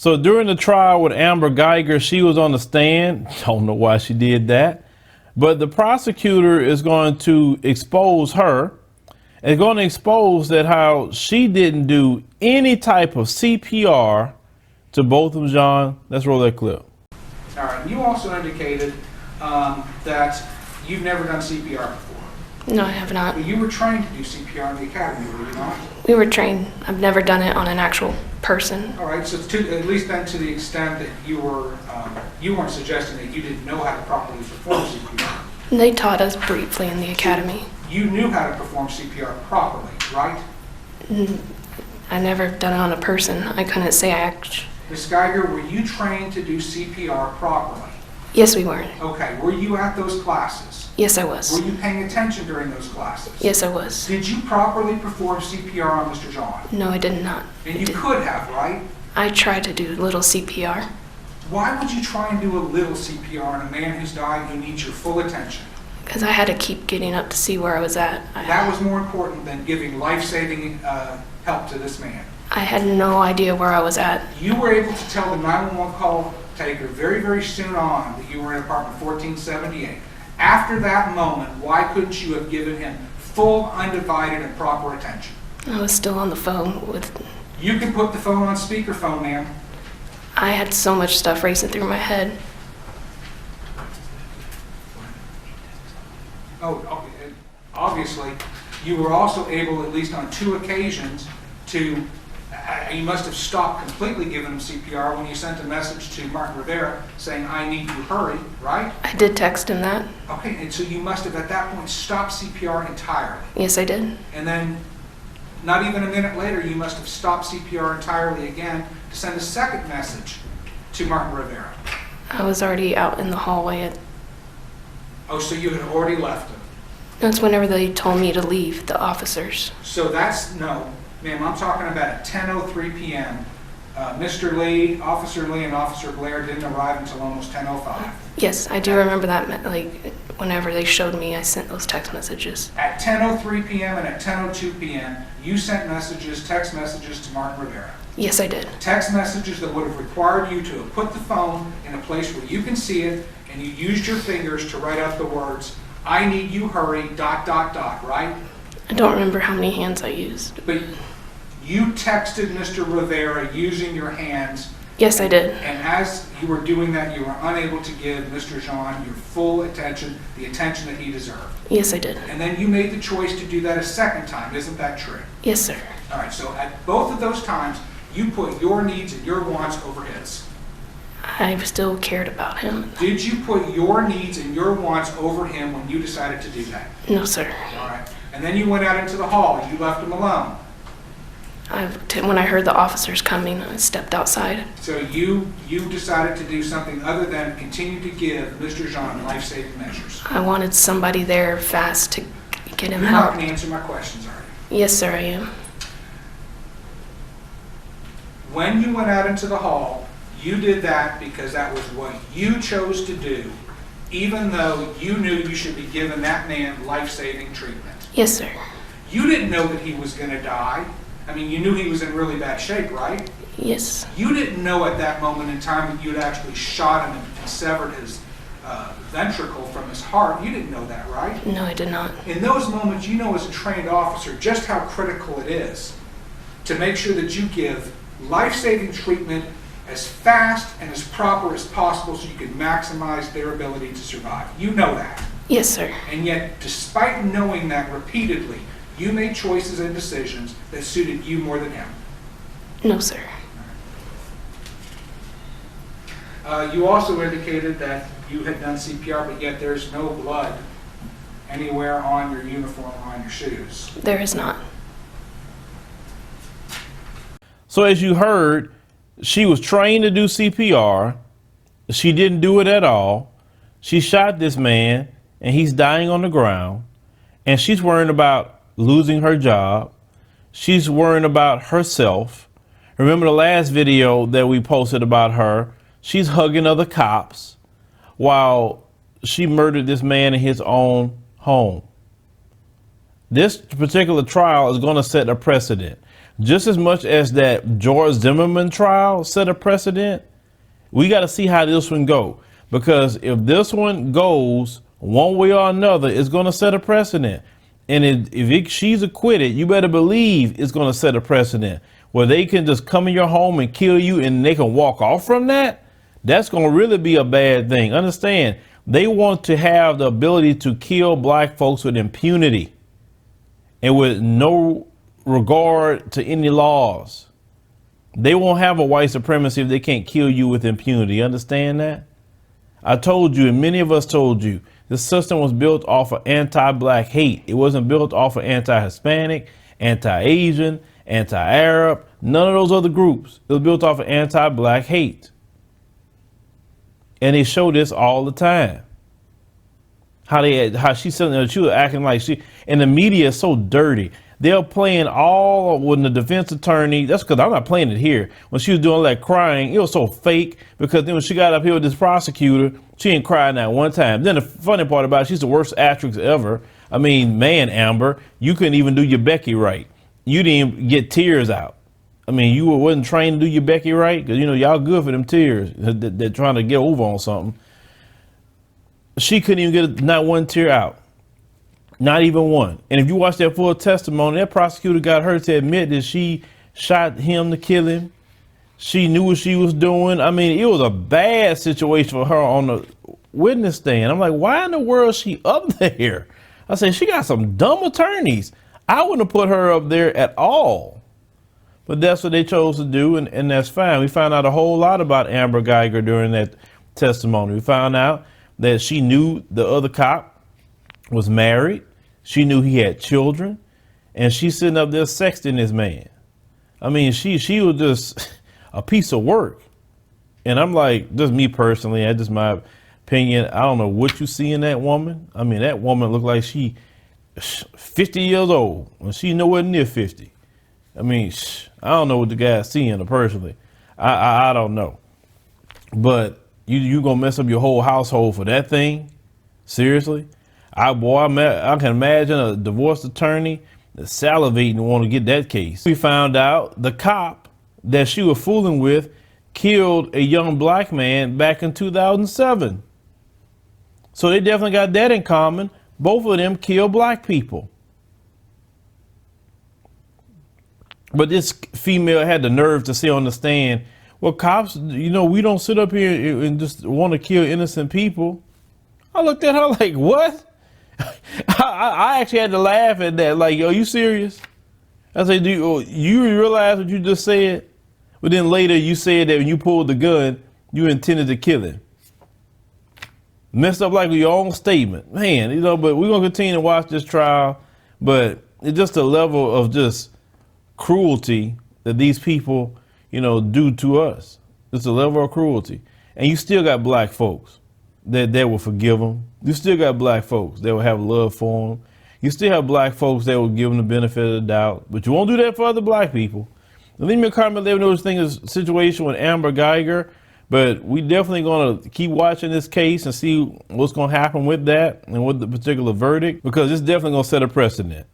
So during the trial with Amber Guyger, she was on the stand. Don't know why she did that. But the prosecutor is going to expose her. It's going to expose that how she didn't do any type of CPR to Botham. John, let's roll that clip. All right. You also indicated that you've never done CPR before. No, I have not. But you were trained to do CPR in the academy, were you not? We were trained. I've never done it on an actual person. All right. So at least then, to the extent that you weren't suggesting that you didn't know how to properly perform CPR. They taught us briefly in the academy. You knew how to perform CPR properly, right? I never done it on a person. I couldn't say I actually. Ms. Guyger, were you trained to do CPR properly? Yes, we were. Okay. Were you at those classes? Yes, I was. Were you paying attention during those classes? Yes, I was. Did you properly perform CPR on Mr. John? No, I did not. And you could have, right? I tried to do a little CPR. Why would you try and do a little CPR on a man who's dying who needs your full attention? Because I had to keep getting up to see where I was at. That was more important than giving life-saving help to this man. I had no idea where I was at. You were able to tell the 911 call taker very, very soon on that you were in apartment 1478. After that moment, why couldn't you have given him full, undivided, and proper attention? I was still on the phone with... You can put the phone on speakerphone, ma'am. I had so much stuff racing through my head. Oh, obviously, you were also able, at least on 2 occasions, to... You must have stopped completely giving him CPR when you sent a message to Martin Rivera saying, "I need you, hurry," right? I did text him that. Okay, and so you must have at that point stopped CPR entirely. Yes, I did. And then, not even a minute later, you must have stopped CPR entirely again to send a second message to Martin Rivera. I was already out in the hallway. Oh, so you had already left him. That's whenever they told me to leave, the officers. So that's, no, ma'am, I'm talking about at 10:03 p.m. Mr. Lee, Officer Lee, and Officer Blair didn't arrive until almost 10:05. Yes, I do remember that. Like, whenever they showed me, I sent those text messages. At 10:03 p.m. and at 10:02 p.m., you sent text messages to Martin Rivera. Yes, I did. Text messages that would have required you to have put the phone in a place where you can see it, and you used your fingers to write out the words, "I need you, hurry, ... right? I don't remember how many hands I used. But you texted Mr. Rivera using your hands. Yes, I did. And as you were doing that, you were unable to give Mr. Jean your full attention, the attention that he deserved. Yes, I did. And then you made the choice to do that a second time. Isn't that true? Yes, sir. All right, so at both of those times, you put your needs and your wants over his. I still cared about him. Did you put your needs and your wants over him when you decided to do that? No, sir. All right. And then you went out into the hall. You left him alone. When I heard the officers coming, I stepped outside. So you decided to do something other than continue to give Mr. Jean life-saving measures. I wanted somebody there fast to get him You're help. not going to answer my questions, are you? Yes, sir, I am. When you went out into the hall, you did that because that was what you chose to do, even though you knew you should be giving that man life-saving treatment. Yes, sir. You didn't know that he was going to die. I mean, you knew he was in really bad shape, right? Yes. You didn't know at that moment in time that you'd actually shot him and severed his ventricle from his heart. You didn't know that, right? No, I did not. In those moments, you know as a trained officer just how critical it is to make sure that you give life-saving treatment as fast and as proper as possible so you can maximize their ability to survive. You know that. Yes, sir. And yet, despite knowing that repeatedly, you made choices and decisions that suited you more than him. No, sir. You also indicated that you had done CPR, but yet there's no blood anywhere on your uniform or on your shoes. There is not. So as you heard, she was trained to do CPR. She didn't do it at all. She shot this man and he's dying on the ground. And she's worrying about losing her job. She's worrying about herself. Remember the last video that we posted about her? She's hugging other cops while she murdered this man in his own home. This particular trial is going to set a precedent. Just as much as that George Zimmerman trial set a precedent, we got to see how this one go. Because if this one goes one way or another, it's going to set a precedent. And she's acquitted, you better believe it's going to set a precedent where they can just come in your home and kill you and they can walk off from that. That's going to really be a bad thing. Understand, they want to have the ability to kill black folks with impunity and with no regard to any laws. They won't have a white supremacy if they can't kill you with impunity. Understand that? I told you, and many of us told you, the system was built off of anti-black hate. It wasn't built off of anti-Hispanic, anti-Asian, anti-Arab, none of those other groups. It was built off of anti-black hate. And they show this all the time. How she was acting like and the media is so dirty. They're playing all when the defense attorney, that's because I'm not playing it here. When she was doing that crying, it was so fake, because then when she got up here with this prosecutor, she didn't cry that one time. Then the funny part about it, she's the worst actress ever. I mean, man, Amber, you couldn't even do your Becky right. You didn't even get tears out. I mean, you wasn't trained to do your Becky right, because, you know, y'all good for them tears. They're trying to get over on something. She couldn't even get not one tear out. Not even one. And if you watch that full testimony, that prosecutor got her to admit that she shot him to kill him. She knew what she was doing. I mean, it was a bad situation for her on the witness stand. I'm like, why in the world is she up there? I said, she got some dumb attorneys. I wouldn't have put her up there at all. But that's what they chose to do, and that's fine. We found out a whole lot about Amber Guyger during that testimony. We found out that she knew the other cop was married. She knew he had children, and she's sitting up there sexting this man. I mean, she was just a piece of work. And I'm like, just me personally, that's just my opinion. I don't know what you see in that woman. I mean, that woman looked like she 50 years old when she nowhere near 50. I mean, I don't know what the guy's seeing her personally. I don't know. But you gonna mess up your whole household for that thing? Seriously? I can imagine a divorce attorney salivating to want to get that case. We found out the cop that she was fooling with killed a young black man back in 2007. So they definitely got that in common. Both of them killed black people. But this female had the nerve to say on the stand, well, cops, you know, we don't sit up here and just want to kill innocent people. I looked at her like, what? I actually had to laugh at that. Like, are you serious? I said, do you realize what you just said? But then later you said that when you pulled the gun, you intended to kill him. Messed up like with your own statement. Man, you know, but we're going to continue to watch this trial. But it's just a level of just cruelty that these people, you know, do to us. It's a level of cruelty. And you still got black folks that will forgive them. You still got black folks that will have love for them. You still have black folks that will give them the benefit of the doubt, but you won't do that for other black people. Leave me a comment, let me know what you think of the situation with Amber Guyger, but we definitely going to keep watching this case and see what's going to happen with that and with the particular verdict, because it's definitely going to set a precedent.